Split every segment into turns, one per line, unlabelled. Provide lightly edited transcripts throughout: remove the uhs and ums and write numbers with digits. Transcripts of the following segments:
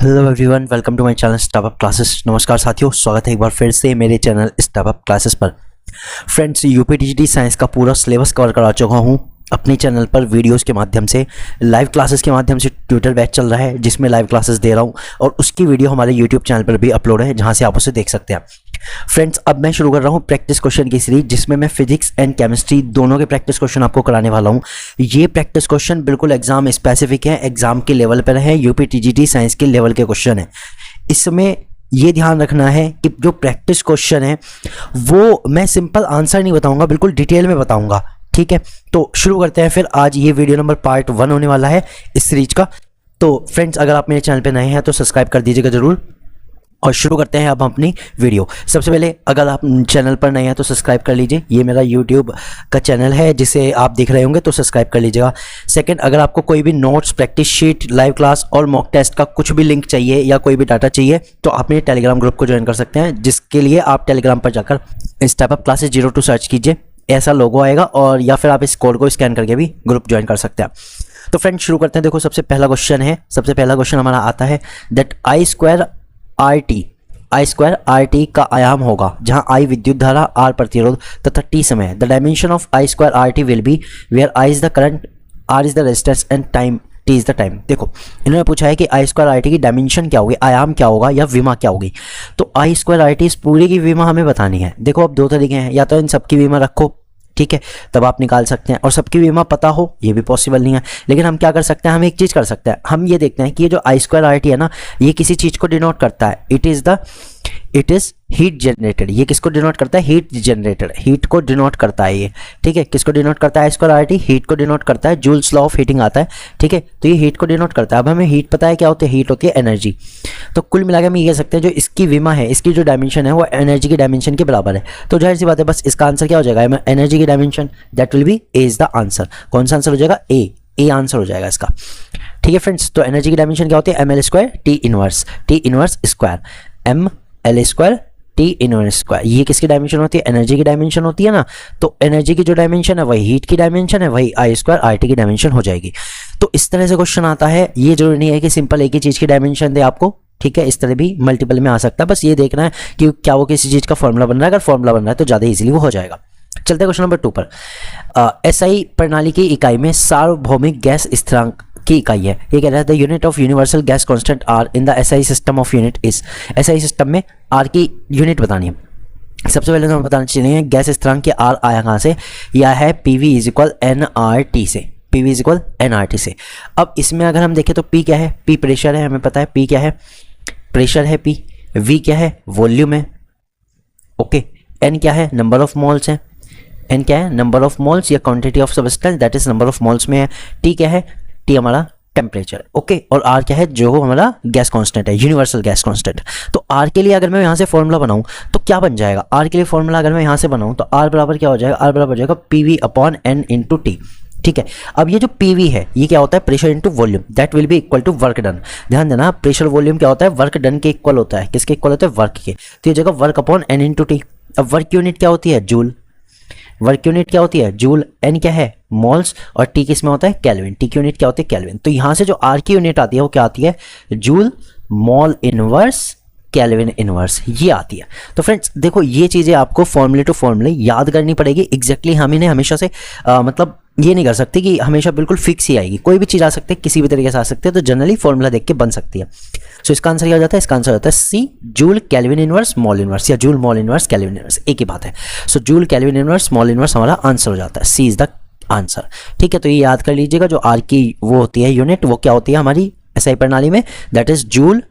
Hello everyone, welcome to my channel step up classes. नमस्कार साथियों, स्वागत है एक बार फिर से मेरे चैनल स्टेप अप क्लासेस पर। फ्रेंड्स, यूपीटीजीटी साइंस का पूरा सिलेबस कवर करा चुका हूँ अपने चैनल पर वीडियोस के माध्यम से। लाइव क्लासेस के माध्यम से ट्विटर बैच चल रहा है जिसमें लाइव क्लासेस दे रहा हूँ और उसकी वीडियो हमारे यूट्यूब चैनल पर भी अपलोड है जहाँ से आप उसे देख सकते हैं। फ्रेंड्स, अब मैं शुरू कर रहा हूँ प्रैक्टिस क्वेश्चन की सीरीज जिसमें मैं फिजिक्स एंड केमिस्ट्री दोनों के प्रैक्टिस क्वेश्चन आपको कराने वाला हूँ। ये प्रैक्टिस क्वेश्चन बिल्कुल एग्जाम स्पेसिफिक है, एग्जाम के लेवल पर है, यूपीटीजीटी साइंस के लेवल के क्वेश्चन है। इसमें ये ध्यान रखना है कि जो प्रैक्टिस क्वेश्चन है वो मैं सिंपल आंसर नहीं बताऊंगा, बिल्कुल डिटेल में बताऊंगा। ठीक है, तो शुरू करते हैं फिर। आज ये वीडियो नंबर पार्ट 1 होने वाला है इस सीरीज का। तो फ्रेंड्स, अगर आप मेरे चैनल पे नए हैं तो सब्सक्राइब कर दीजिएगा जरूर। और शुरू करते हैं अब अपनी वीडियो। सबसे पहले अगर आप चैनल पर नए हैं तो सब्सक्राइब कर लीजिए, ये मेरा यूट्यूब का चैनल है जिसे आप देख रहे होंगे, तो सब्सक्राइब कर लीजिएगा। सेकंड, अगर आपको कोई भी notes, practice sheet, live class और मॉक टेस्ट का कुछ भी लिंक चाहिए या कोई भी डाटा चाहिए तो आप मेरे टेलीग्राम ग्रुप को ज्वाइन कर सकते हैं, जिसके लिए आप टेलीग्राम पर जाकर स्टेप अप क्लासेस 02 सर्च कीजिए, ऐसा लोगो आएगा, और या फिर आप इस कोड को स्कैन करके भी ग्रुप ज्वाइन कर सकते हैं। तो फ्रेंड्स, शुरू करते हैं। देखो, सबसे पहला क्वेश्चन हमारा आता है that I square R T का आयाम होगा जहां आई विद्युत धारा, आर प्रतिरोध तथा टी समय। The dimension of I square R T will be where I is the current, R is the resistance and time T is the time. देखो, इन्होंने पूछा है कि आई स्क्वायर आर टी की डायमेंशन क्या होगी, आयाम क्या होगा या विमा क्या होगी। तो आई स्क्वायर आर टी इस पूरी की विमा हमें बतानी है। देखो, अब दो तरीके हैं, या तो इन सबकी विमा रखो, ठीक है, तब आप निकाल सकते हैं, और सबकी विमा पता हो ये भी पॉसिबल नहीं है। लेकिन हम क्या कर सकते हैं, हम एक चीज़ कर सकते हैं, हम ये देखते हैं कि ये जो आई स्क्वायर आर टी है ना, ये किसी चीज़ को डिनोट करता है। It is heat generated. ये किसको डिनोट करता है? हीट जनरेटेड, हीट को डिनोट करता है ये। ठीक है, किसको डिनोट करता है? आई स्क्वायर आर टी हीट को डिनोट करता है। जूल्स लॉ ऑफ हीटिंग आता है, ठीक है, तो ये हीट को डिनोट करता है। अब हमें हीट पता है क्या होती है, हीट होती है एनर्जी। तो कुल मिलाकर हम ये कह सकते हैं जो इसकी विमा है, इसकी जो डायमेंशन है वो एनर्जी की डायमेंशन के बराबर है। तो जाहिर सी बात है, बस इसका आंसर क्या हो जाएगा, एनर्जी की dimension, that will B A is the answer. कौन सा आंसर हो जाएगा? ए आंसर हो जाएगा इसका। ठीक है फ्रेंड्स, तो एनर्जी की डायमेंशन क्या होती है? M L square T inverse square, M L square T inverse square. ये किसकी डायमेंशन होती है? एनर्जी की डायमेंशन होती है ना। तो एनर्जी की जो डायमेंशन है वही हीट की डायमेंशन है, वही आई स्क्वायर आर टी की डायमेंशन हो जाएगी। तो इस तरह से क्वेश्चन आता है। ये जरूरी नहीं है कि सिंपल एक ही चीज़ की डायमेंशन दे आपको, ठीक है, इस तरह भी मल्टीपल में आ सकता है। बस ये देखना है कि क्या वो किसी चीज़ का फॉर्मूला बन रहा है। अगर फॉर्मूला बन रहा है तो ज़्यादा ईजिली वो हो जाएगा। चलते हैं क्वेश्चन नंबर 2 पर। एसआई प्रणाली की इकाई में सार्वभौमिक गैस स्थिरांक की इकाई है। ये कह रहा है the unit of universal gas constant R in the SI system of unit is. SI system में आर की यूनिट बतानी है। सबसे पहले तो हम बताना चाहिए गैस स्थिरांक के आर आया कहाँ से? यह है PV is equal to n R T. PV is equal to n R T. अब इसमें अगर हम देखें तो पी क्या है? पी प्रेशर है, हमें पता है पी क्या है, प्रेशर है पी। वी क्या है? वॉल्यूम है, ओके। एन क्या है? नंबर ऑफ मोल्स है। एन क्या है? नंबर ऑफ मोल्स या quantity of substance, that is number of moles में है। टी क्या है? टी हमारा टेम्परेचर, ओके। और आर क्या है? जो हमारा गैस कांस्टेंट है, यूनिवर्सल गैस कांस्टेंट। तो आर के लिए अगर मैं यहाँ से फॉर्मूला बनाऊँ तो क्या बन जाएगा? आर के लिए फॉर्मूला अगर मैं यहाँ से बनाऊँ तो आर बराबर क्या हो जाएगा? आर बराबर हो जाएगा PV upon n into T. ठीक है, अब ये जो पीवी है ये क्या होता है? Pressure into volume, that will be equal to work done. ध्यान देना, प्रेशर वॉल्यूम क्या होता है? वर्क डन के इक्वल होता है। किसके इक्वल होता है? वर्क के। तो ये जगह work upon n into T. अब वर्क यूनिट क्या होती है? जूल। वर्क यूनिट क्या होती है? जूल। एन क्या है? मोल्स। और टी किस में होता है? केल्विन। टी की यूनिट क्या होती है? केल्विन। तो यहाँ से जो आर की यूनिट आती है वो क्या आती है? Joule mole inverse kelvin inverse, ये आती है। तो फ्रेंड्स देखो, ये चीज़ें आपको फॉर्मूले टू फॉर्मूले याद करनी पड़ेगी। एग्जैक्टली हम इन्हें हमेशा से मतलब ये नहीं कर सकते कि हमेशा बिल्कुल फिक्स ही आएगी। कोई भी चीज़ आ सकती है, किसी भी तरीके से आ सकती है, तो जनरली फॉर्मूला देख के बन सकती है। सो इसका आंसर क्या हो जाता है? इसका आंसर होता है C, joule kelvin inverse mole inverse, या joule mole inverse kelvin inverse, एक ही बात है। So joule kelvin inverse mole inverse हमारा आंसर हो जाता है। C is the answer. ठीक है, तो ये याद कर लीजिएगा, जो आर की वो होती है यूनिट, वो क्या होती है हमारी एसआई प्रणाली में? That is joule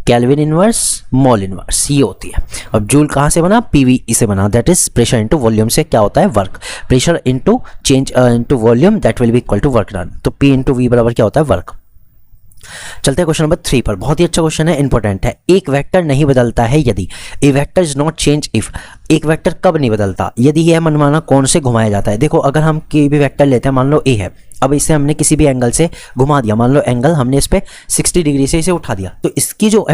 kelvin inverse mole inverse, ये होती है। अब जूल कहाँ से बना? पीवी से बना, that is pressure into volume से क्या होता है? Work. Pressure into change into volume, that will be equal to work done. तो पी इंटू वी बराबर क्या होता है? वर्क। चलते हैं क्वेश्चन नंबर 3 पर। बहुत ही अच्छा क्वेश्चन है, इंपॉर्टेंट है। एक वेक्टर नहीं बदलता है यदि। A vector is not change if. एक वेक्टर कब नहीं बदलता? यदि यह मनमाना कोण से घुमाया जाता है। देखो, अगर हम कोई भी वेक्टर लेते हैं, मान लो ए है, अब इसे हमने किसी भी एंगल से घुमा दिया, मान लो एंगल हमने इस पे 60 डिग्री से इसे उठा दिया, तो इसकी जो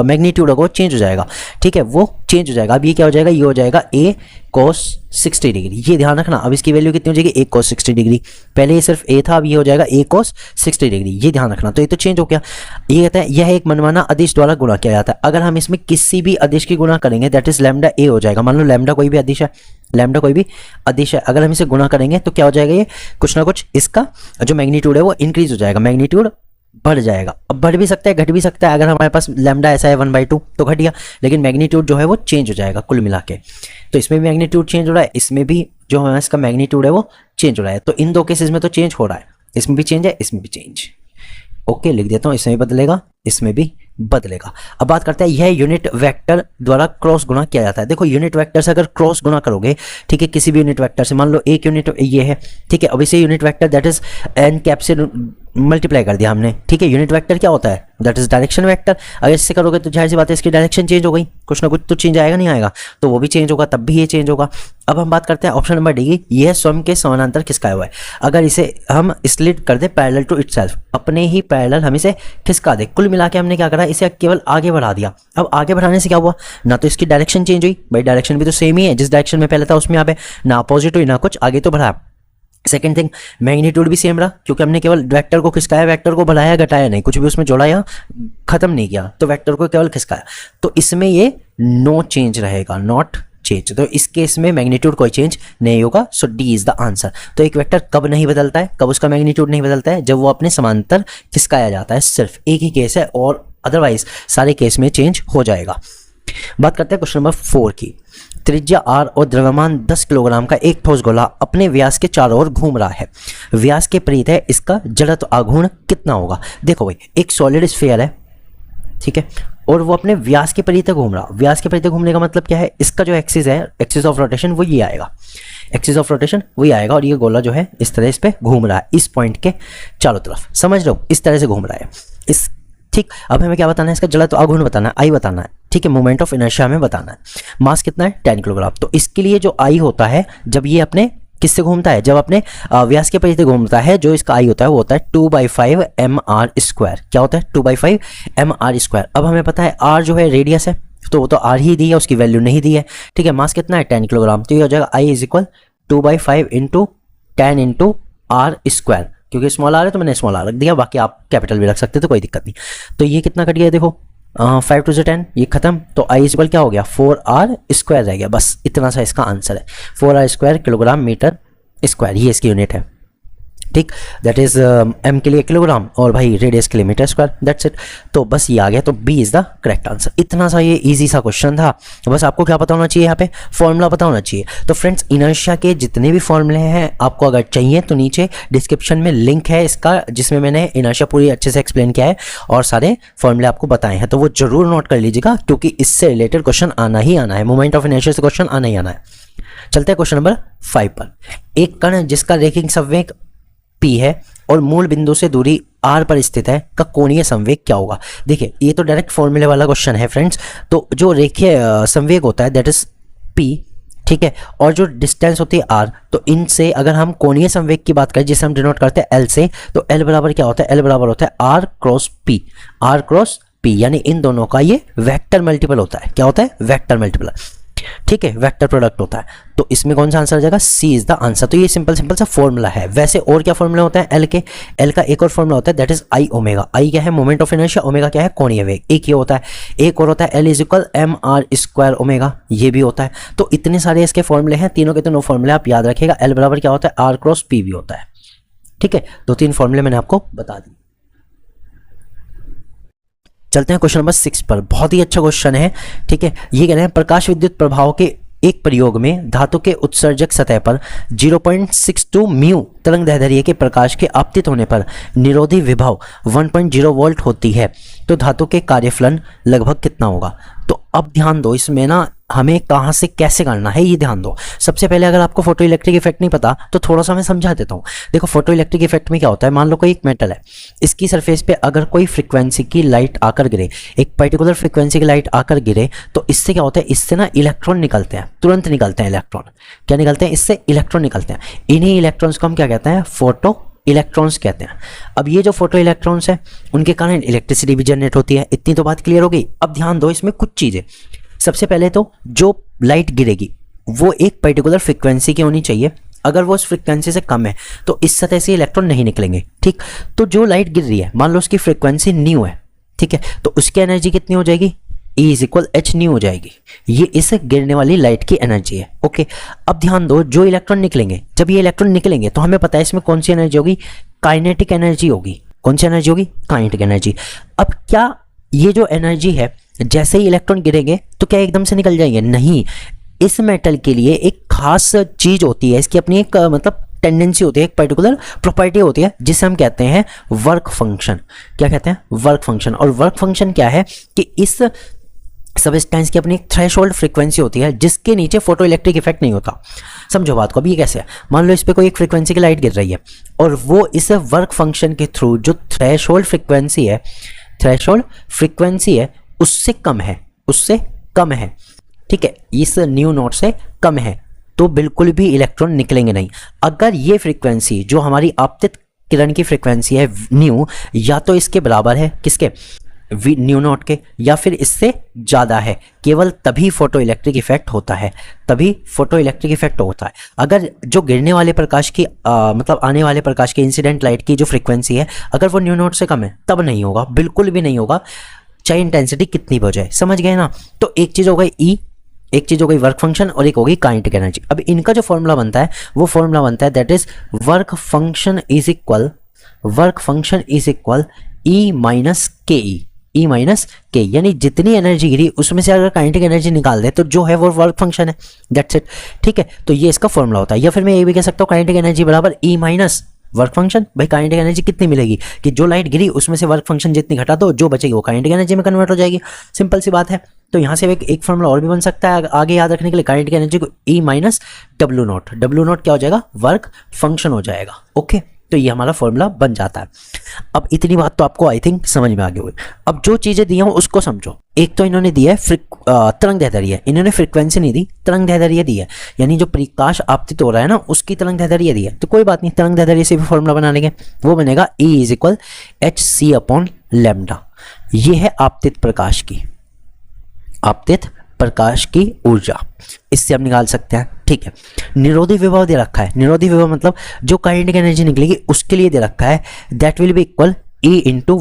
मैग्नीट्यूड होगा वो चेंज हो जाएगा, ठीक है, वो चेंज हो जाएगा। अब ये क्या हो जाएगा, ये हो जाएगा a cos 60 डिग्री, ये ध्यान रखना। अब इसकी वैल्यू कितनी हो जाएगी, a cos 60 डिग्री, पहले ये सिर्फ a था, अब ये हो जाएगा a cos 60 डिग्री, ये ध्यान रखना। तो ये तो चेंज हो गया। ये कहता है यह एक मनमाना अदिश द्वारा गुणा किया जाता है। अगर हम इसमें किसी भी अदिश की गुणा करेंगे दैट इज लैम्डा a हो जाएगा। मान लो लैम्डा कोई भी अदिश है, लैम्डा कोई भी अदिश है, अगर हम इसे गुणा करेंगे तो क्या हो जाएगा, ये कुछ ना कुछ इसका जो मैग्नीट्यूड है वो इंक्रीज हो जाएगा, मैग्नीट्यूड बढ़ जाएगा। अब बढ़ भी सकता है, घट भी सकता है। अगर हमारे पास लैम्डा ऐसा है 1/2 तो घट गया, लेकिन मैग्नीट्यूड जो है वो चेंज हो जाएगा कुल मिला के। तो इसमें भी मैग्नीट्यूड चेंज हो रहा है, इसमें भी जो हमारा इसका मैग्नीट्यूड है वो चेंज हो रहा है। तो इन दो केसेस में तो चेंज हो रहा है, इसमें भी चेंज है, इसमें भी चेंज। ओके, लिख देता हूँ, इसमें भी बदलेगा, इसमें भी बदलेगा। अब बात करते हैं, यह यूनिट वेक्टर द्वारा क्रॉस गुणा किया जाता है। देखो यूनिट वेक्टर से अगर क्रॉस गुणा करोगे, ठीक है, किसी भी यूनिट वेक्टर से, मान लो एक यूनिट ये है, ठीक है, अब इसे unit vector that is an cap से मल्टीप्लाई कर दिया हमने, ठीक है। यूनिट वेक्टर क्या होता है, दैट इज डायरेक्शन वेक्टर। अगर इससे करोगे तो जाहिर सी बात है इसकी डायरेक्शन चेंज हो गई, कुछ ना कुछ तो चेंज आएगा, नहीं आएगा, तो वो भी चेंज होगा, तब भी ये चेंज होगा। अब हम बात करते हैं ऑप्शन नंबर डी की, यह स्वयं के समानांतर खिसकाया हुआ है। अगर इसे हम स्लिट कर दे पैरेलल टू इटसेल्फ, अपने ही पैरेलल हम इसे खिसका दे। कुल मिला के हमने क्या करा, इसे केवल आगे बढ़ा दिया। अब आगे बढ़ाने से क्या हुआ, ना तो इसकी डायरेक्शन चेंज हुई, भाई डायरेक्शन भी तो सेम ही है, जिस डायरेक्शन में पहले था उसमें यहाँ पे ना अपोजिट हुई ना कुछ, आगे तो बढ़ाया। सेकंड थिंग, मैग्नीट्यूड भी सेम रहा, क्योंकि हमने केवल वेक्टर को खिसकाया, वेक्टर को बढ़ाया घटाया नहीं, कुछ भी उसमें जोड़ा या खत्म नहीं किया, तो वेक्टर को केवल खिसकाया। तो इसमें ये नो चेंज रहेगा, नॉट चेंज। तो इस केस में मैग्नीट्यूड कोई चेंज नहीं होगा, सो डी इज द आंसर। तो एक वेक्टर कब नहीं बदलता है, कब उसका मैग्नीट्यूड नहीं बदलता है, जब वो अपने समांतर खिसकाया जाता है। सिर्फ एक ही केस है, और अदरवाइज सारे केस में चेंज हो जाएगा। बात करते हैं क्वेश्चन नंबर 4 की। त्रिज्या r और द्रव्यमान 10 किलोग्राम का एक ठोस गोला अपने व्यास के चारों ओर घूम रहा है। व्यास के परित है, इसका जड़त्व आघूर्ण कितना होगा। देखो भाई, एक सॉलिड स्फीयर है, ठीक है, और वो अपने व्यास के परित घूम रहा। व्यास के परित घूमने का मतलब क्या है, इसका जो एक्सिस है, एक्सिस ऑफ रोटेशन, वो ये आएगा, एक्सिस ऑफ रोटेशन वही आएगा, और ये गोला जो है इस तरह इस पे घूम रहा है, इस पॉइंट के चारों तरफ, समझ लो, इस तरह से घूम रहा है इस, ठीक। अब हमें क्या बताना है, इसका जड़त्व आघूर्ण बताना है, आई बताना है, ठीक है, मोमेंट ऑफ इनर्शिया हमें बताना है। मास कितना है, 10 किलोग्राम। तो इसके लिए जो आई होता है, जब ये अपने किससे घूमता है, जब अपने व्यास के परिधि घूमता है, जो इसका आई होता है वो होता है 2/5 mr²। क्या होता है, 2/5 mr²। अब हमें पता है r जो है रेडियस है, तो वो तो r ही दी है, उसकी वैल्यू नहीं दी है, ठीक है। मास कितना है, 10 किलोग्राम। तो ये हो जाएगा I = 2/5 × 10 × r²। क्योंकि स्मॉल आर है तो मैंने स्मॉल आर रख दिया, बाकी आप कैपिटल भी रख सकते तो कोई दिक्कत नहीं। तो ये कितना कट गया, देखो 5 × 10, ये खत्म। तो I = क्या हो गया, 4r² रह गया, बस इतना सा इसका आंसर है। 4r² किलोग्राम मीटर स्क्वायर, ये इसकी यूनिट है, ठीक। दैट इज m के लिए किलोग्राम और भाई रेडियस के लिए मीटर स्क्वायर, दैट्स इट। तो बस ये आ गया, तो B is the correct answer. इतना सा ये इजी सा क्वेश्चन था, बस आपको क्या पता होना चाहिए, यहाँ पे फॉर्मूला पता होना चाहिए। तो फ्रेंड्स, इनर्शिया के जितने भी फॉर्मूले हैं आपको अगर चाहिए तो नीचे डिस्क्रिप्शन में लिंक है इसका, जिसमें मैंने इनर्शिया पूरी अच्छे से एक्सप्लेन किया है और सारे फॉर्मूले आपको बताए हैं, तो वो जरूर नोट कर लीजिएगा, क्योंकि इससे रिलेटेड क्वेश्चन आना ही आना है, मोमेंट ऑफ इनर्शिया से क्वेश्चन आना ही आना है। चलते हैं क्वेश्चन नंबर 5 पर। एक कण जिसका रेखिक संवेग P है और मूल बिंदु से दूरी r पर स्थित है का कोणीय संवेग क्या होगा। देखिए, ये तो डायरेक्ट फॉर्मूले वाला क्वेश्चन है फ्रेंड्स। तो जो रेखीय संवेग होता है दैट इज P, ठीक है, और जो डिस्टेंस होती है r, तो इनसे अगर हम कोणीय संवेग की बात करें जिसे हम डिनोट करते हैं L से, तो L बराबर क्या होता है, L बराबर होता है r cross P, r cross P, यानी इन दोनों का ये वेक्टर मल्टीपल होता है। क्या होता है, वेक्टर मल्टीपल, ठीक है, वेक्टर प्रोडक्ट होता है। तो इसमें कौन सा आंसर आ जाएगा, सी इज द आंसर। तो ये सिंपल सा फॉर्मूला है। वैसे और क्या फॉर्मूला होता है एल के, एल का एक और फॉर्मूला होता है दैट इज आई ओमेगा। आई क्या है, मोमेंट ऑफ इनर्शिया, ओमेगा क्या है, कोणीय वेग। एक ये होता है, एक और होता है एल = mr² ओमेगा, ये भी होता है। तो इतने सारे इसके फॉर्मूले हैं, तीनों के तीनों फॉर्मूले आप याद रखिएगा। एल बराबर क्या होता है, r क्रॉस P भी होता है, ठीक है। 2-3 फॉर्मूले मैंने आपको बता दी। चलते हैं क्वेश्चन नंबर 6 पर। बहुत ही अच्छा क्वेश्चन है, ठीक है। ये कह रहे हैं प्रकाश विद्युत प्रभाव के एक प्रयोग में धातु के उत्सर्जक सतह पर 0.62 म्यू तरंग दैर्ध्य के प्रकाश के आपतित होने पर निरोधी विभव 1.0 वोल्ट होती है, तो धातु के कार्यफलन लगभग कितना होगा। तो अब ध्यान दो, इसमें ना हमें कहाँ से कैसे करना है ये ध्यान दो। सबसे पहले अगर आपको फोटो इलेक्ट्रिक इफेक्ट नहीं पता तो थोड़ा सा मैं समझा देता हूँ। देखो, फोटो इलेक्ट्रिक इफेक्ट में क्या होता है, मान लो कोई एक मेटल है, इसकी सरफेस पे अगर कोई फ्रीक्वेंसी की लाइट आकर गिरे, एक पर्टिकुलर फ्रीक्वेंसी की लाइट आकर गिरे, तो इससे क्या होता है, इससे ना इलेक्ट्रॉन निकलते हैं, तुरंत निकलते हैं इलेक्ट्रॉन। क्या निकलते हैं, इससे इलेक्ट्रॉन निकलते हैं। इन्हीं इलेक्ट्रॉन्स को हम क्या कहते हैं, फोटो इलेक्ट्रॉन्स कहते हैं। अब ये जो फोटो इलेक्ट्रॉन्स है उनके कारण इलेक्ट्रिसिटी भी जनरेट होती है। इतनी तो बात क्लियर हो गई। अब ध्यान दो इसमें कुछ चीज़ें। सबसे पहले तो जो लाइट गिरेगी वो एक पर्टिकुलर फ्रिक्वेंसी की होनी चाहिए। अगर वो उस फ्रिक्वेंसी से कम है तो इस सतह से इलेक्ट्रॉन नहीं निकलेंगे, ठीक। तो जो लाइट गिर रही है, मान लो उसकी फ्रिक्वेंसी न्यू है, ठीक है, तो उसकी एनर्जी कितनी हो जाएगी, E is equal H new हो जाएगी। ये इस गिरने वाली लाइट की एनर्जी है, ओके। अब ध्यान दो, जो इलेक्ट्रॉन निकलेंगे, जब ये इलेक्ट्रॉन निकलेंगे तो हमें पता है इसमें कौन सी एनर्जी होगी, काइनेटिक एनर्जी होगी। कौन सी एनर्जी होगी, काइनेटिक एनर्जी। अब क्या ये जो एनर्जी है, जैसे ही इलेक्ट्रॉन गिरेंगे तो क्या एकदम से निकल जाएंगे, नहीं। इस मेटल के लिए एक खास चीज होती है, इसकी अपनी एक मतलब टेंडेंसी होती है, एक पर्टिकुलर प्रॉपर्टी होती है जिसे हम कहते हैं वर्क फंक्शन। क्या कहते हैं, वर्क फंक्शन। और वर्क फंक्शन क्या है कि इस सबस्टेंस की अपनी एक थ्रेशोल्ड फ्रीक्वेंसी होती है जिसके नीचे फोटो इलेक्ट्रिक इफेक्ट नहीं होता। समझो बात को। अब ये कैसे है, मान लो इस पे कोई एक फ्रीक्वेंसी की लाइट गिर रही है और वो इस वर्क फंक्शन के थ्रू जो थ्रेशोल्ड फ्रीक्वेंसी है उससे कम है, ठीक है, इस न्यू नॉट से कम है, तो बिल्कुल भी इलेक्ट्रॉन निकलेंगे नहीं। अगर ये फ्रीक्वेंसी जो हमारी आपतित किरण की फ्रीक्वेंसी है न्यू, या तो इसके बराबर है, किसके, न्यू नॉट के, या फिर इससे ज़्यादा है, केवल तभी फोटो इलेक्ट्रिक इफेक्ट होता है, अगर जो गिरने वाले प्रकाश की मतलब आने वाले प्रकाश की इंसिडेंट लाइट की जो फ्रीक्वेंसी है, अगर वो न्यू नॉट से कम है तब नहीं होगा, बिल्कुल भी नहीं होगा, चाहे इंटेंसिटी कितनी भी हो जाए। समझ गए ना। तो एक चीज़ हो गई ई, एक चीज़ हो गई वर्क फंक्शन, और एक होगी काइनेटिक एनर्जी। अब इनका जो फॉर्मूला बनता है वो फॉर्मूला बनता है that is work function is equal E minus के ई, यानी जितनी एनर्जी गिरी उसमें से अगर काइनेटिक एनर्जी निकाल दे तो जो है वो वर्क फंक्शन है, दैट्स इट, ठीक है। तो ये इसका फॉर्मूला होता है। या फिर मैं ये भी कह सकता हूँ काइनेटिक एनर्जी बराबर ई माइनस वर्क फंक्शन। भाई काइनेटिक एनर्जी कितनी मिलेगी कि जो लाइट गिरी उसमें से वर्क फंक्शन जितनी घटा दो, जो बचेगी वो काइनेटिक एनर्जी में कन्वर्ट हो जाएगी। सिंपल सी बात है। तो यहाँ से एक फॉर्मूला और भी बन सकता है आगे याद रखने के लिए, काइनेटिक एनर्जी को ई माइनस डब्ल्यू नॉट क्या हो जाएगा, वर्क फंक्शन हो जाएगा, ओके। तो ये हमारा फॉर्मूला बन जाता है। अब इतनी बात तो आपको आई थिंक समझ में आ गई होगी। अब जो चीज़ें दी हैं उसको समझो। एक तो इन्होंने दिया है तरंग दैर्ध्य, इन्होंने फ्रीक्वेंसी नहीं दी, तरंग दैर्ध्य दी है, यानी जो प्रकाश आपतित हो रहा है ना उसकी तरंग दैर्ध्य दी है। तो कोई बात नहीं, तरंग दैर्ध्य से भी फॉर्मूला बना लेंगे। वो बनेगा E is equal H C upon lambda. ये है आपतित प्रकाश की ऊर्जा, इससे हम निकाल सकते हैं, ठीक है। निरोधी विभव दे रखा है, निरोधी विभव मतलब जो काइनेटिक एनर्जी निकलेगी उसके लिए दे रखा है, that will be equal E into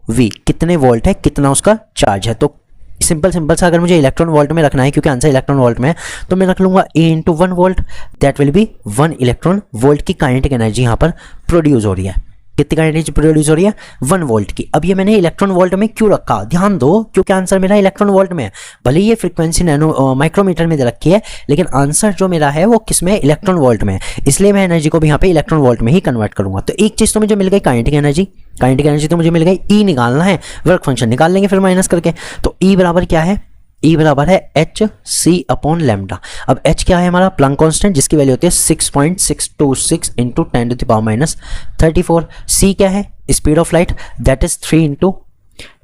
V, कितने वोल्ट है, कितना उसका चार्ज है। तो सिंपल सा अगर मुझे इलेक्ट्रॉन वोल्ट में रखना है, क्योंकि आंसर इलेक्ट्रॉन वोल्ट में है, तो मैं रख लूंगा E into 1 volt, that will B 1 electron volt की काइनेटिक एनर्जी यहाँ पर प्रोड्यूस हो रही है। कितनी काइनेटिक एनर्जी प्रोड्यूस हो रही है, 1 वोल्ट की। अब ये मैंने इलेक्ट्रॉन वोल्ट में क्यों रखा, ध्यान दो, क्योंकि आंसर मेरा इलेक्ट्रॉन वोल्ट में है। भले ये फ्रीक्वेंसी माइक्रोमीटर में दे रखी है, लेकिन आंसर जो मेरा है वो किस में, इलेक्ट्रॉन वोल्ट में है, इसलिए मैं एनर्जी को भी यहाँ पे इलेक्ट्रॉन वोल्ट में ही कन्वर्ट करूंगा। तो एक चीज़ तो मुझे मिल गई काइनेटिक एनर्जी तो मुझे मिल गई। ई निकालना है, वर्क फंक्शन निकाल लेंगे फिर माइनस करके। तो ई बराबर क्या है, E बराबर है एच सी अपॉन लैम्डा। अब H क्या है हमारा, प्लैंक कांस्टेंट, जिसकी वैल्यू होती है 6.626 इंटू 10⁻34। C क्या है, speed of light, that is 3 into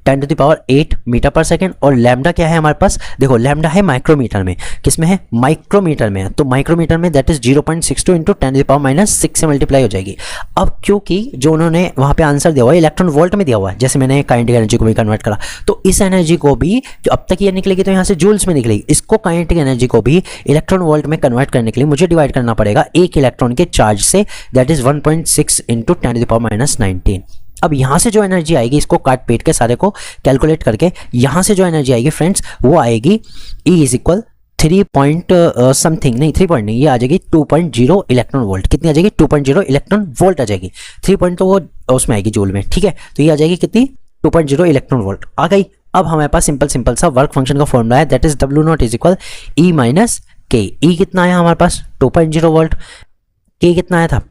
10⁸ metre per second. और लैम्डा क्या है हमारे पास, देखो लैम्डा है माइक्रोमीटर में, किसमें है, माइक्रोमीटर में है। तो माइक्रोमीटर में दैट इज 0.62 इंटू 10⁻6 से मल्टीप्लाई हो जाएगी। अब क्योंकि जो उन्होंने वहाँ पे आंसर दिया हुआ है इलेक्ट्रॉन वोल्ट में दिया हुआ है, जैसे मैंने काइनेटिक एनर्जी को भी कन्वर्ट करा, तो इस एनर्जी को भी जो अब तक ये निकलेगी तो यहाँ से जूल्स में निकलेगी, इसको काइनेटिक एनर्जी को भी इलेक्ट्रॉन वोल्ट में कन्वर्ट करने के लिए मुझे डिवाइड करना पड़ेगा एक इलेक्ट्रॉन के चार्ज से, दैट इज 1.6 इंटू 10⁻19। अब यहाँ से जो एनर्जी आएगी, इसको काट पीट के सारे को कैलकुलेट करके यहाँ से जो एनर्जी आएगी फ्रेंड्स, वो आएगी E is equal 3 point something, नहीं 3 पॉइंट नहीं, ये आ जाएगी 2.0 इलेक्ट्रॉन वोल्ट। कितनी आ जाएगी, 2.0 इलेक्ट्रॉन वोल्ट आ जाएगी। 3 पॉइंट तो वो उसमें आएगी जूल में, ठीक है। तो ये आ जाएगी कितनी, 2.0 इलेक्ट्रॉन वोल्ट आ गई। अब हमारे पास सिंपल सा वर्क फंक्शन का फॉर्मूला है, that is W not is equal E minus के। E कितना आया हमारे पास, 2.0 वोल्ट। K कितना आया था,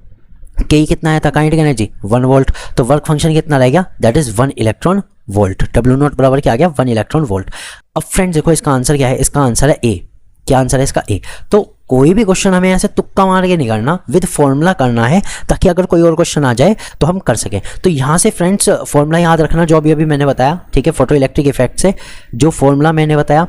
कितना आया था, काइनेटिक एनर्जी 1 वोल्ट। तो वर्क फंक्शन कितना रह गया, that is 1 electron volt. W not बराबर क्या आ गया, 1 इलेक्ट्रॉन वोल्ट। अब फ्रेंड्स देखो इसका आंसर क्या है, इसका आंसर है A। क्या आंसर है इसका, A। तो कोई भी क्वेश्चन हमें ऐसे तुक्का मार के नहीं करना, विद फॉर्मूला करना है, ताकि अगर कोई और क्वेश्चन आ जाए तो हम कर सकें। तो यहाँ से फ्रेंड्स फॉर्मूला याद रखना जो अभी मैंने बताया, ठीक है। फोटो इलेक्ट्रिक इफेक्ट से जो फॉर्मूला मैंने बताया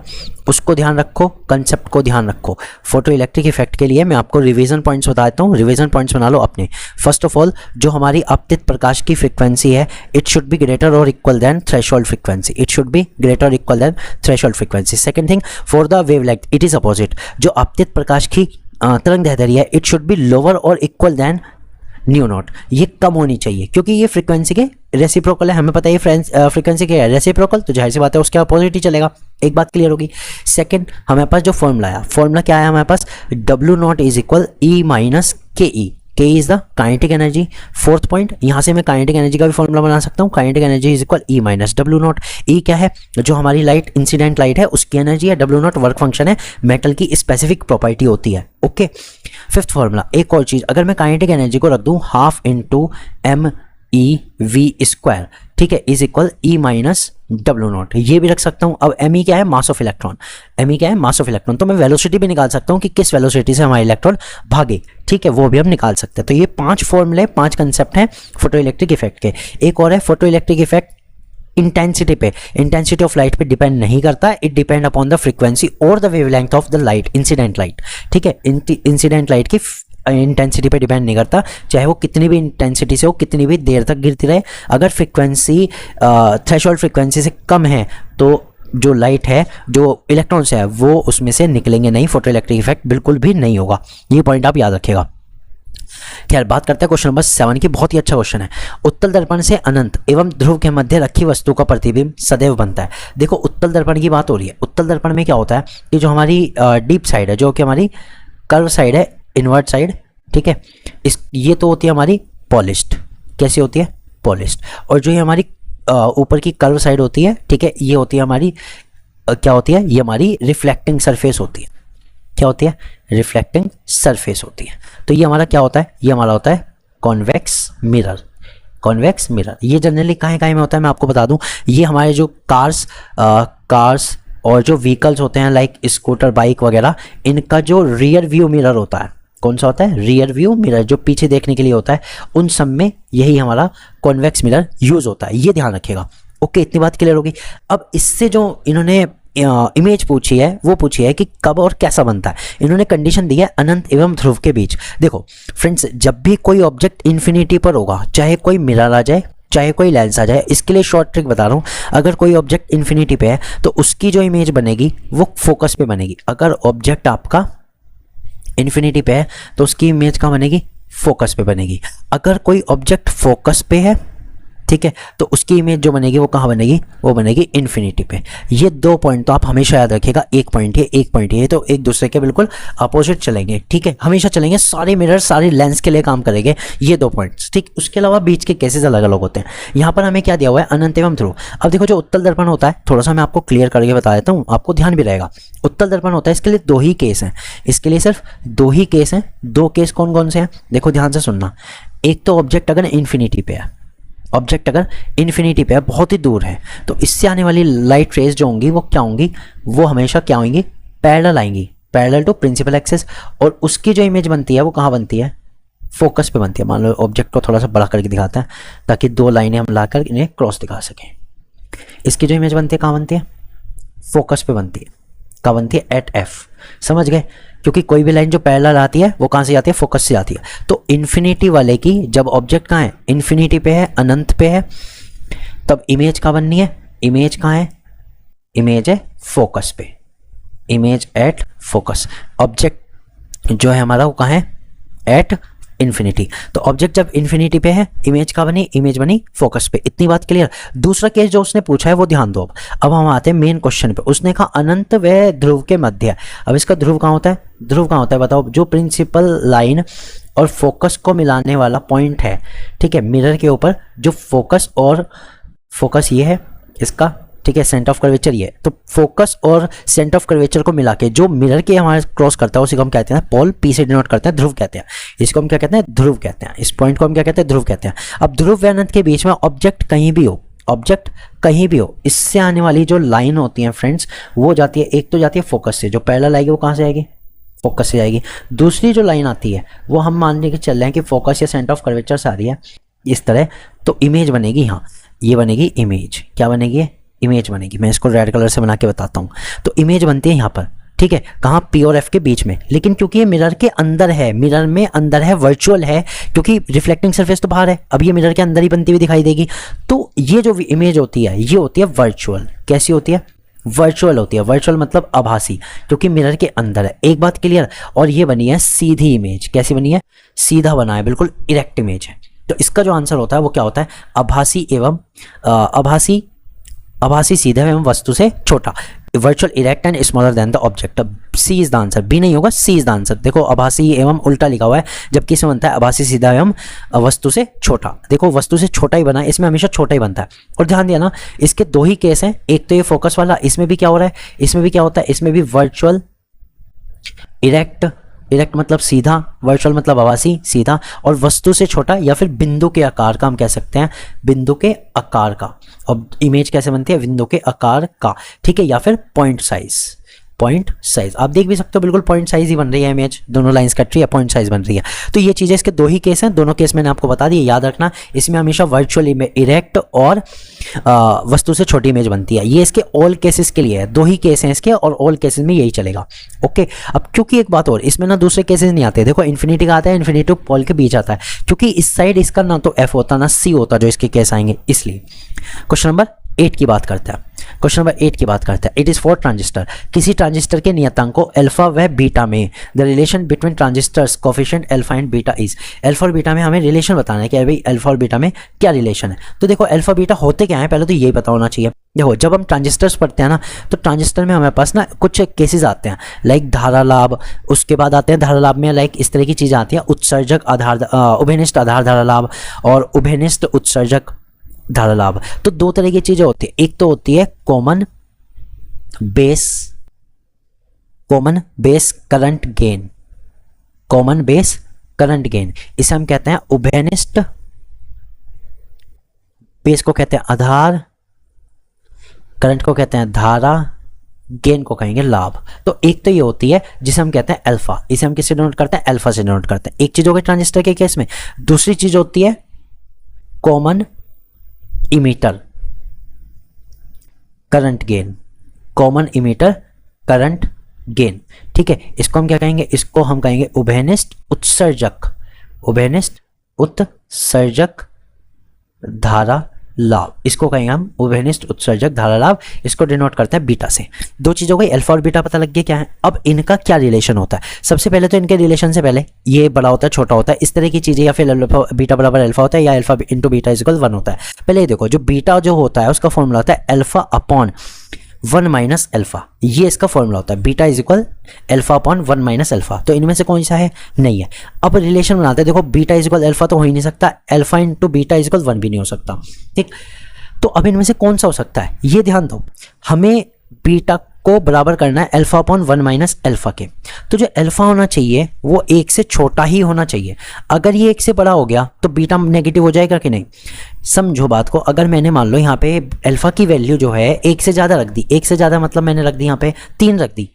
उसको ध्यान रखो, कंसेप्ट को ध्यान रखो। फोटो इलेक्ट्रिक इफेक्ट के लिए मैं आपको रिवीजन पॉइंट्स बता देता हूँ, रिवीजन पॉइंट्स बना लो अपने। फर्स्ट ऑफ ऑल, जो हमारी आपतित प्रकाश की फ्रीक्वेंसी है, इट शुड बी ग्रेटर और equal than threshold frequency, it should be greater और equal than threshold frequency. Second thing, for the wavelength it is opposite, जो आपतित प्रकाश की तरंग दैर्ध्य है, इट शुड बी लोअर और इक्वल देन न्यू नॉट, ये कम होनी चाहिए क्योंकि ये फ्रीक्वेंसी के रेसिप्रोकल है। हमें पता है ये फ्रीक्वेंसी के रेसिप्रोकल, तो जाहिर सी बात है उसके अपोजिट ही चलेगा। एक बात क्लियर होगी। सेकंड, हमारे पास जो फॉर्मूला आया, फॉर्मूला क्या आया हमारे पास, W not is equal E minus KE, K is the kinetic energy. Fourth point, यहाँ से मैं काइनेटिक एनर्जी का भी फॉर्मूला बना सकता हूँ, kinetic energy is equal E minus W not. E क्या है, जो हमारी लाइट इंसिडेंट लाइट है उसकी एनर्जी है, W नॉट वर्क फंक्शन है, मेटल की स्पेसिफिक प्रॉपर्टी होती है। ओके, फिफ्थ फॉर्मूला, एक और चीज़, अगर मैं काइनेटिक एनर्जी को रख दूँ हाफ इंटू MEV², ठीक है, is equal E minus W not, ये भी रख सकता हूँ। अब ME क्या है, मास ऑफ इलेक्ट्रॉन, ME क्या है, मास ऑफ इलेक्ट्रॉन, तो मैं वेलोसिटी भी निकाल सकता हूँ कि किस वेलोसिटी से हमारे इलेक्ट्रॉन भागे, ठीक है, वो भी हम निकाल सकते हैं। तो ये 5 फॉर्मूले, 5 कंसेप्ट हैं फोटो इलेक्ट्रिक इफेक्ट के। एक और है, फोटो इलेक्ट्रिक इफेक्ट इंटेंसिटी पे, इंटेंसिटी ऑफ लाइट पे डिपेंड नहीं करता, it depend upon the frequency और the wavelength of the light, incident light, ठीक है, इंसिडेंट लाइट की इंटेंसिटी पे डिपेंड नहीं करता, चाहे वो कितनी भी इंटेंसिटी से हो, कितनी भी देर तक गिरती रहे। अगर फ्रीक्वेंसी थ्रेशोल्ड फ्रीक्वेंसी से कम है तो जो लाइट है, जो इलेक्ट्रॉन्स है, वो उसमें से निकलेंगे नहीं, फोटो इलेक्ट्रिक इफेक्ट बिल्कुल भी नहीं होगा। ये पॉइंट आप याद रखिएगा। खैर, बात करते हैं क्वेश्चन नंबर 7 की। बहुत ही अच्छा क्वेश्चन है। उत्तल दर्पण से अनंत एवं ध्रुव के मध्य रखी वस्तु का प्रतिबिंब सदैव बनता है। देखो, उत्तल दर्पण की बात हो रही है। उत्तल दर्पण में क्या होता है कि जो हमारी डीप साइड है, जो कि हमारी कर्व साइड है, इनवर्ट साइड, ठीक है, ये तो होती है हमारी पॉलिश्ड। कैसी होती है, पॉलिश्ड। और जो ये हमारी ऊपर की कर्व साइड होती है, ठीक है, ये होती है हमारी क्या होती है, ये हमारी रिफ्लेक्टिंग सरफेस होती है। क्या होती है, रिफ्लेक्टिंग सरफेस होती है। तो ये हमारा क्या होता है, ये हमारा होता है कॉन्वेक्स मिरर। कॉन्वेक्स मिरर ये जनरली कहाँ में होता है, मैं आपको बता दूं, ये हमारे जो कार्स और जो व्हीकल्स होते हैं लाइक स्कूटर, बाइक वगैरह, इनका जो रियर व्यू मिरर होता है, कौन सा होता है, रियर व्यू मिरर, जो पीछे देखने के लिए होता है, उन सब में यही हमारा कॉन्वेक्स मिरर यूज होता है। ये ध्यान रखिएगा। ओके, इतनी बात क्लियर होगी। अब इससे जो इन्होंने इमेज पूछी है, वो पूछी है कि कब और कैसा बनता है। इन्होंने कंडीशन दी है अनंत एवं ध्रुव के बीच। देखो फ्रेंड्स, जब भी कोई ऑब्जेक्ट इन्फिनिटी पर होगा, चाहे कोई मिरर आ जाए, चाहे कोई लेंस आ जाए, इसके लिए शॉर्ट ट्रिक बता रहा हूँ। अगर कोई ऑब्जेक्ट इन्फिनिटी पे है तो उसकी जो इमेज बनेगी वो फोकस पे बनेगी। अगर ऑब्जेक्ट आपका इन्फिनिटी पे है तो उसकी इमेज कहाँ बनेगी, फोकस पे बनेगी। अगर कोई ऑब्जेक्ट फोकस पे है, ठीक है, तो उसकी इमेज जो बनेगी वो कहाँ बनेगी, वो बनेगी इन्फिनिटी पे। ये 2 पॉइंट तो आप हमेशा याद रखिएगा, एक पॉइंट है, एक पॉइंट है, तो एक दूसरे के बिल्कुल अपोजिट चलेंगे, ठीक है, हमेशा चलेंगे। सारे मिरर सारे लेंस के लिए काम करेंगे ये 2 पॉइंट्स, ठीक। उसके अलावा बीच के केसेस अलग अलग होते हैं। यहाँ पर हमें क्या दिया हुआ है, अनंत एवं ध्रुव। अब देखो, जो उत्तल दर्पण होता है, थोड़ा सा मैं आपको क्लियर करके बता देता हूँ, आपको ध्यान भी रहेगा। उत्तल दर्पण होता है, इसके लिए 2 ही केस हैं, इसके लिए सिर्फ 2 ही केस हैं। 2 केस कौन कौन से हैं, देखो ध्यान से सुनना। एक तो ऑब्जेक्ट अगर इन्फिनिटी पे है, ऑब्जेक्ट अगर इन्फिनिटी पे है, बहुत ही दूर है, तो इससे आने वाली लाइट रेज जो होंगी वो क्या होंगी, वो हमेशा क्या होंगी, पैरेलल आएंगी, पैरेलल टू प्रिंसिपल एक्सिस। और उसकी जो इमेज बनती है वो कहाँ बनती है, फोकस पे बनती है। मान लो ऑब्जेक्ट को थोड़ा सा बड़ा करके दिखाते हैं ताकि 2 लाइनें हम लाकर इन्हें क्रॉस दिखा सकें। इसकी जो इमेज बनती है कहाँ बनती है, फोकस पे बनती है। कहाँ बनती है, एट F। समझ गए, क्योंकि कोई भी लाइन जो पैरेलल आती है वो कहाँ से आती है, फोकस से आती है। तो इन्फिनिटी वाले की जब ऑब्जेक्ट कहाँ है, इन्फिनिटी पे है, अनंत पे है, तब इमेज कहाँ बननी है, इमेज कहाँ है, इमेज है फोकस पे, इमेज एट फोकस। ऑब्जेक्ट जो है हमारा वो कहाँ है, एट इन्फिनिटी। तो ऑब्जेक्ट जब इन्फिनिटी पे है, इमेज का बनी, इमेज बनी फोकस पे। इतनी बात क्लियर। दूसरा केस जो उसने पूछा है वो ध्यान दो। अब हम आते हैं मेन क्वेश्चन पे। उसने कहा अनंत व ध्रुव के मध्य। अब इसका ध्रुव कहाँ होता है, ध्रुव कहाँ होता है बताओ, जो प्रिंसिपल लाइन और फोकस को मिलाने वाला पॉइंट है, ठीक है, मिरर के ऊपर जो फोकस और फोकस ये है इसका, ठीक है, सेंटर ऑफ कर्वेचर ये है। तो फोकस और सेंटर ऑफ कर्वेचर को मिला के जो मिरर के हमारे क्रॉस करता है उसी को हम कहते हैं पोल, पी से डिनोट करते हैं, ध्रुव कहते हैं। इसको हम क्या कहते हैं, ध्रुव कहते हैं। इस पॉइंट को हम क्या कहते हैं, ध्रुव कहते हैं। अब ध्रुव व अनंत के बीच में ऑब्जेक्ट कहीं भी हो, ऑब्जेक्ट कहीं भी हो, इससे आने वाली जो लाइन होती है फ्रेंड्स, वो जाती है, एक तो जाती है फोकस से, जो पैरेलल आएगी वो कहाँ से आएगी, फोकस से आएगी। दूसरी जो लाइन आती है वो हम मान के चल रहे हैं कि फोकस या सेंटर ऑफ कर्वेचर से आ रही है इस तरह, तो इमेज बनेगी, हाँ ये बनेगी इमेज। क्या बनेगी, इमेज बनेगी। मैं इसको रेड कलर से बना के बताता हूँ। तो इमेज बनती है यहाँ पर, ठीक है, कहाँ, पी और एफ के बीच में, लेकिन क्योंकि ये मिरर के अंदर है, मिरर में अंदर है, वर्चुअल है, क्योंकि रिफ्लेक्टिंग सरफेस तो बाहर है, अब ये मिरर के अंदर ही बनती हुई दिखाई देगी। तो ये जो इमेज होती है ये होती है वर्चुअल। कैसी होती है? वर्चुअल होती है। वर्चुअल मतलब आभासी, क्योंकि मिरर के अंदर है। एक बात क्लियर। और ये बनी है सीधी इमेज। कैसी बनी है? सीधा बना है, बिल्कुल इरेक्ट इमेज है। तो इसका जो आंसर होता है वो क्या होता है? आभासी एवं आभासी सीधा एवं वस्तु से छोटा। Virtual erect and smaller than the object. C is the answer, B नहीं होगा, सी इज द आंसर। देखो आभासी एवं उल्टा लिखा हुआ है, जबकि इसमें बनता है आभासी सीधा एवं वस्तु से छोटा। देखो वस्तु से छोटा ही बना है, इसमें हमेशा छोटा ही बनता है। और ध्यान दिया ना, इसके दो ही केस हैं। एक तो ये फोकस वाला, इसमें भी क्या हो रहा है, इसमें भी क्या होता है, इसमें भी वर्चुअल इरेक्ट, इरेक्ट मतलब सीधा, वर्चुअल मतलब आभासी सीधा, और वस्तु से छोटा या फिर बिंदु के आकार का हम कह सकते हैं, बिंदु के आकार का। और इमेज कैसे बनती है? बिंदु के आकार का, ठीक है, या फिर पॉइंट साइज। पॉइंट साइज आप देख भी सकते हो, बिल्कुल पॉइंट साइज ही बन रही है इमेज, दोनों लाइंस कट रही है, पॉइंट साइज बन रही है। तो ये चीज़ें इसके दो ही केस हैं, दोनों केस मैंने आपको बता दिए, याद रखना। इसमें हमेशा वर्चुअल इरेक्ट और वस्तु से छोटी इमेज बनती है। ये इसके ऑल केसेस के लिए है, दो ही केस हैं इसके, और ऑल केसेस में यही चलेगा। ओके, अब क्योंकि एक बात और, इसमें ना दूसरे केसेस नहीं आते। देखो इन्फिनिटी का आता है, इन्फिनिटी टू पॉल के बीच आता है, क्योंकि इस साइड इसका ना तो एफ होता ना सी होता जो इसके केस आएंगे, इसलिए। क्वेश्चन नंबर 8 की बात करते हैं। क्वेश्चन नंबर 8 की बात करते हैं। It is for transistor. किसी ट्रांजिस्टर के नियतांकों अल्फा व बीटा में the relation between transistors coefficient alpha and beta is. Alpha और बीटा में हमें रिलेशन बताना है कि भाई अल्फा और बीटा में क्या रिलेशन है। तो देखो अल्फा बीटा होते क्या है, पहले तो यही पता होना चाहिए। देखो जब हम ट्रांजिस्टर्स पढ़ते हैं ना, तो ट्रांजिस्टर में हमारे पास ना कुछ केसेस आते हैं, लाइक धारा लाभ, उसके बाद आते हैं धारा लाभ में लाइक इस तरह की चीज़ें आती हैं, उत्सर्जक आधार, उभयनिष्ठ आधार धारा लाभ और उभयनिष्ठ उत्सर्जक धारा लाभ। तो दो तरह की चीजें होती है, एक तो होती है common base current gain, common base current gain, इसे हम कहते हैं उभयनिष्ठ, बेस को कहते हैं आधार, करंट को कहते हैं धारा, गेन को कहेंगे लाभ। तो एक तो ये होती है जिसे हम कहते हैं अल्फा, इसे हम किससे डिनोट करते हैं? अल्फा से डिनोट करते हैं। एक चीज हो गई ट्रांजिस्टर के केस में। दूसरी चीज होती है common emitter current gain, common emitter current gain, ठीक है। इसको हम क्या कहेंगे? इसको हम कहेंगे उभयनिष्ठ उत्सर्जक, उभयनिष्ठ उत्सर्जक धारा लाभ, इसको कहेंगे हम उभयनिष्ठ उत्सर्जक धारा लाभ। इसको डिनोट करते हैं बीटा से। दो चीज़ों को अल्फा और बीटा पता लग गया क्या है। अब इनका क्या रिलेशन होता है? सबसे पहले तो इनके रिलेशन से पहले ये बड़ा होता है छोटा होता है, इस तरह की चीज़ें, या फिर अल्फा बीटा बराबर अल्फा होता है, या alpha into beta is equal 1 होता है। पहले ये देखो, जो बीटा जो होता है उसका फॉर्मूला होता है अल्फा अपॉन 1 माइनस अल्फा, ये इसका फॉर्मूला होता है। Beta is equal alpha upon 1 minus alpha. तो इनमें से कौन सा है? नहीं है। अब रिलेशन बनाते हैं। देखो बीटा इज इक्वल अल्फा तो हो ही नहीं सकता, alpha into beta is equal 1 भी नहीं हो सकता, ठीक। तो अब इनमें से कौन सा हो सकता है, ये ध्यान दो। हमें बीटा को बराबर करना है अल्फा अपॉन 1 माइनस अल्फा के। तो जो अल्फा होना चाहिए वो 1 से छोटा ही होना चाहिए। अगर ये 1 से बड़ा हो गया तो बीटा नेगेटिव हो जाएगा कि नहीं? समझो बात को। अगर मैंने मान लो यहाँ पे अल्फा की वैल्यू जो है 1 से ज़्यादा रख दी, 1 से ज़्यादा मतलब मैंने रख दी यहाँ पे 3 रख दी,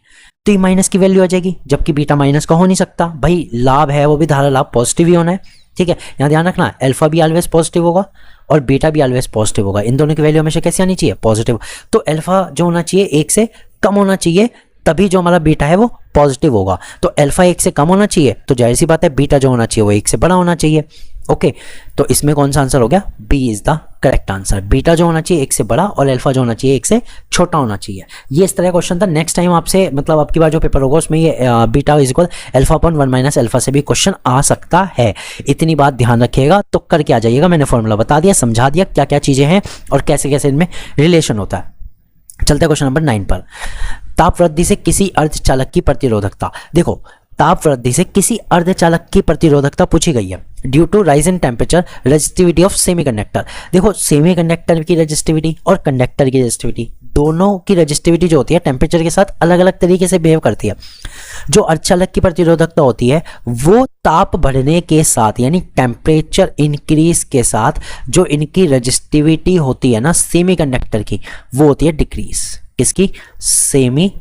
तो ये माइनस की वैल्यू आ जाएगी, जबकि बीटा माइनस का हो नहीं सकता। भाई लाभ है वो भी धारा लाभ पॉजिटिव ही होना है, ठीक है। यहाँ ध्यान रखना, अल्फा भी ऑलवेज पॉजिटिव होगा और बीटा भी ऑलवेज पॉजिटिव होगा। इन दोनों की वैल्यू हमेशा कैसी आनी चाहिए? पॉजिटिव। तो अल्फा जो होना चाहिए 1 से कम होना चाहिए, तभी जो हमारा बीटा है वो पॉजिटिव होगा। तो अल्फा 1 से कम होना चाहिए, तो जाहिर सी बात है बीटा जो होना चाहिए वो 1 से बड़ा होना चाहिए। ओके, तो इसमें कौन सा आंसर हो गया? B is the correct answer. बीटा जो होना चाहिए 1 से बड़ा और अल्फा जो होना चाहिए 1 से छोटा होना चाहिए। ये इस तरह का क्वेश्चन था। नेक्स्ट टाइम आपसे मतलब आपकी बार जो पेपर होगा उसमें ये beta is equal alpha upon 1 minus alpha से भी क्वेश्चन आ सकता है। इतनी बात ध्यान रखिएगा। तो करके आ जाइएगा। मैंने फॉर्मूला बता दिया, समझा दिया क्या क्या चीज़ें हैं और कैसे कैसे इनमें रिलेशन होता है। चलते हैं क्वेश्चन नंबर 9 पर। ताप वृद्धि से किसी अर्धचालक की प्रतिरोधकता। देखो ताप वृद्धि से किसी अर्धचालक की प्रतिरोधकता पूछी गई है। Due to rise in temperature resistivity of semiconductor. देखो सेमीकंडक्टर की रेजिस्टिविटी और कंडक्टर की रेजिस्टिविटी, दोनों की रेजिस्टिविटी जो होती है टेम्परेचर के साथ अलग अलग तरीके से बिहेव करती है। जो अर्धचालक की प्रतिरोधकता होती है वो ताप बढ़ने के साथ यानी टेम्परेचर इंक्रीज के साथ जो इनकी रेजिस्टिविटी होती है ना सेमीकंडक्टर की, वो होती है डिक्रीज। किसकी? सेमी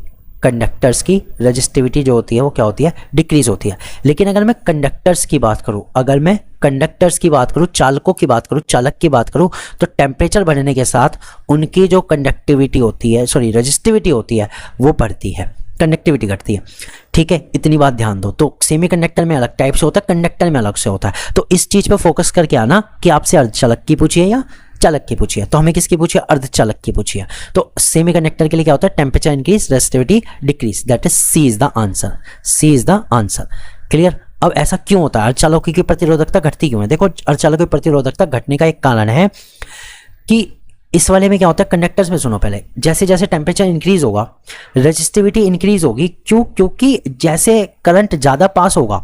कंडक्टर्स की रेजिस्टिविटी जो होती है वो क्या होती है? डिक्रीज होती है। लेकिन अगर मैं कंडक्टर्स की बात करूं, अगर मैं कंडक्टर्स की बात करूँ, चालकों की बात करूँ, चालक की बात करूँ, तो टेम्परेचर बढ़ने के साथ उनकी जो कंडक्टिविटी होती है, सॉरी रेजिस्टिविटी होती है, वो बढ़ती है, कंडक्टिविटी घटती है। ठीक है, इतनी बात ध्यान दो। तो सेमीकंडक्टर में अलग टाइप से होता है, कंडक्टर में अलग से होता है। तो इस चीज़ पे फोकस करके आना कि आपसे अर्धचालक की पूछिए या चालक की पूछिए। तो हमें किसकी पूछिए? अर्धचालक की पूछिए। तो सेमीकंडक्टर के लिए क्या होता है? Temperature increase, resistivity decrease, that is C is the answer, C is the answer. Clear? अब ऐसा क्यों होता है? अर्धचालकों की प्रतिरोधकता घटती क्यों है? देखो, अर्धचालकों की प्रतिरोधकता घटने का एक कारण है कि इस वाले में क्या होता है, कंडक्टर्स में सुनो पहले, जैसे जैसे टेम्परेचर इंक्रीज होगा रेजिस्टिविटी इंक्रीज होगी। क्यों? क्योंकि जैसे करंट ज़्यादा पास होगा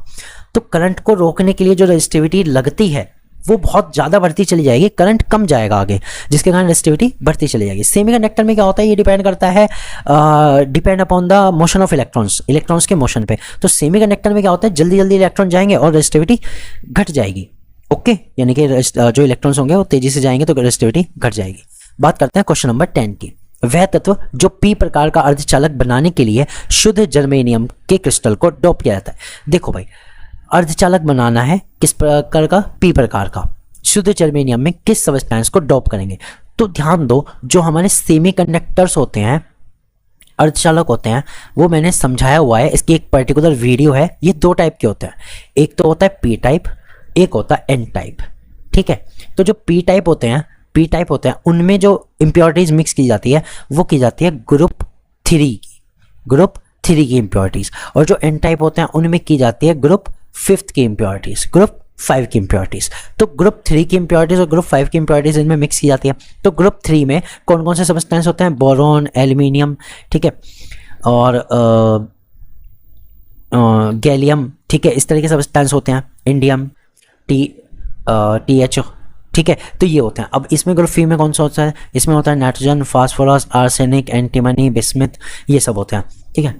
तो करंट को रोकने के लिए जो रेजिस्टिविटी लगती है वो बहुत ज़्यादा बढ़ती चली जाएगी, करंट कम जाएगा आगे, जिसके कारण रेजिस्टिविटी बढ़ती चली जाएगी। सेमीकंडक्टर में क्या होता है, ये डिपेंड करता है depend upon the motion of electrons, electrons के मोशन पे। तो सेमीकंडक्टर में क्या होता है, जल्दी जल्दी इलेक्ट्रॉन जाएंगे और रेजिस्टिविटी घट जाएगी। ओके, यानी कि जो इलेक्ट्रॉन्स होंगे वो तेजी से जाएंगे तो रेजिस्टिविटी घट जाएगी। बात करते हैं क्वेश्चन नंबर 10 की। वह तत्व जो पी प्रकार का अर्धचालक बनाने के लिए शुद्ध जर्मेनियम के क्रिस्टल को डोप किया जाता है। देखो भाई, अर्धचालक बनाना है किस प्रकार का? पी प्रकार का। शुद्ध जर्मेनियम में किस सब्सटेंस को डोप करेंगे? तो ध्यान दो, जो हमारे सेमीकंडक्टर्स होते हैं, अर्धचालक होते हैं, वो मैंने समझाया हुआ है, इसकी एक पर्टिकुलर वीडियो है। ये दो टाइप के होते हैं, एक तो होता है पी टाइप, एक होता है एन टाइप। ठीक है, तो जो पी टाइप होते हैं उनमें जो इम्प्योरिटीज मिक्स की जाती है वो की जाती है ग्रुप 3 की इम्प्योरिटीज, और जो एन टाइप होते हैं उनमें की जाती है ग्रुप 5 की इम्प्योरिटीज, ग्रुप 5 की इम्प्योरिटीज। तो ग्रुप 3 की इम्प्योरिटीज और ग्रुप 5 की इम्प्योरिटीज इनमें मिक्स की जाती है। तो ग्रुप 3 में कौन कौन से सब्सटेंस होते हैं? बोरॉन, एल्यूमिनियम, ठीक है, और गैलियम, ठीक है, इस तरह के सब्सटेंस होते हैं, इंडियम, TH, ठीक है। तो ये होते हैं। अब इसमें ग्रुप 3 में कौन सा होता है? इसमें होता है nitrogen, phosphorus, arsenic, antimony, bismuth, ये सब होते हैं। ठीक है,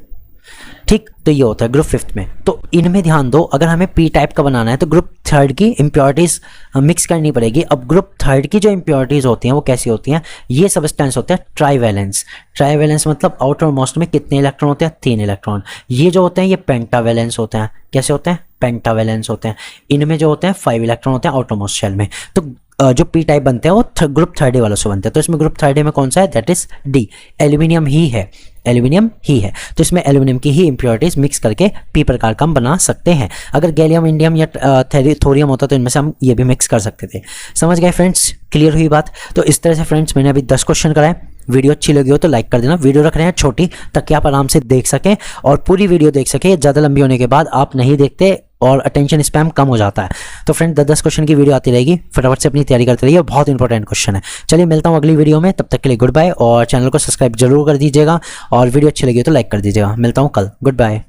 ठीक, तो ये होता है ग्रुप 5 में। तो इनमें ध्यान दो, अगर हमें पी टाइप का बनाना है तो ग्रुप 3 की इम्प्योरिटीज मिक्स करनी पड़ेगी। अब ग्रुप 3 की जो इम्प्योरिटीज होती हैं वो कैसी होती हैं? ये सब्सटेंस होते हैं ट्राईवैलेंस। ट्राईवैलेंस मतलब आउटर मोस्ट में कितने इलेक्ट्रॉन होते हैं? 3 इलेक्ट्रॉन। ये जो होते हैं ये पेंटावैलेंस होते हैं। कैसे होते हैं? पेंटावैलेंस होते हैं। इनमें जो होते हैं 5 इलेक्ट्रॉन होते हैं आउटर मोस्ट शेल में। तो जो पी टाइप बनते हैं वो ग्रुप 3 वालों से बनते हैं। तो इसमें ग्रुप 3 में कौन सा है? दैट इज डी, एल्यूमिनियम ही है, एल्यूमिनियम ही है। तो इसमें एल्यूमिनियम की ही इम्प्योरिटीज मिक्स करके पी प्रकार का हम बना सकते हैं। अगर गैलियम, इंडियम या थोरियम होता तो इनमें से हम ये भी मिक्स कर सकते थे। समझ गए फ्रेंड्स? क्लियर हुई बात? तो इस तरह से फ्रेंड्स मैंने अभी 10 क्वेश्चन कराए। वीडियो अच्छी लगी हो तो लाइक कर देना। वीडियो रख रहे हैं छोटी ताकि आप आराम से देख सकें और पूरी वीडियो देख सकें। ज़्यादा लंबी होने के बाद आप नहीं देखते और अटेंशन स्पैम कम हो जाता है। तो फ्रेंड 10 क्वेश्चन की वीडियो आती रहेगी, फटाफट से अपनी तैयारी करते रहिए, बहुत इंपॉर्टेंट क्वेश्चन है। चलिए मिलता हूँ अगली वीडियो में, तब तक के लिए गुड बाय, और चैनल को सब्सक्राइब जरूर कर दीजिएगा और वीडियो अच्छी लगी हो तो लाइक कर दीजिएगा। मिलता हूँ कल, गुड बाय।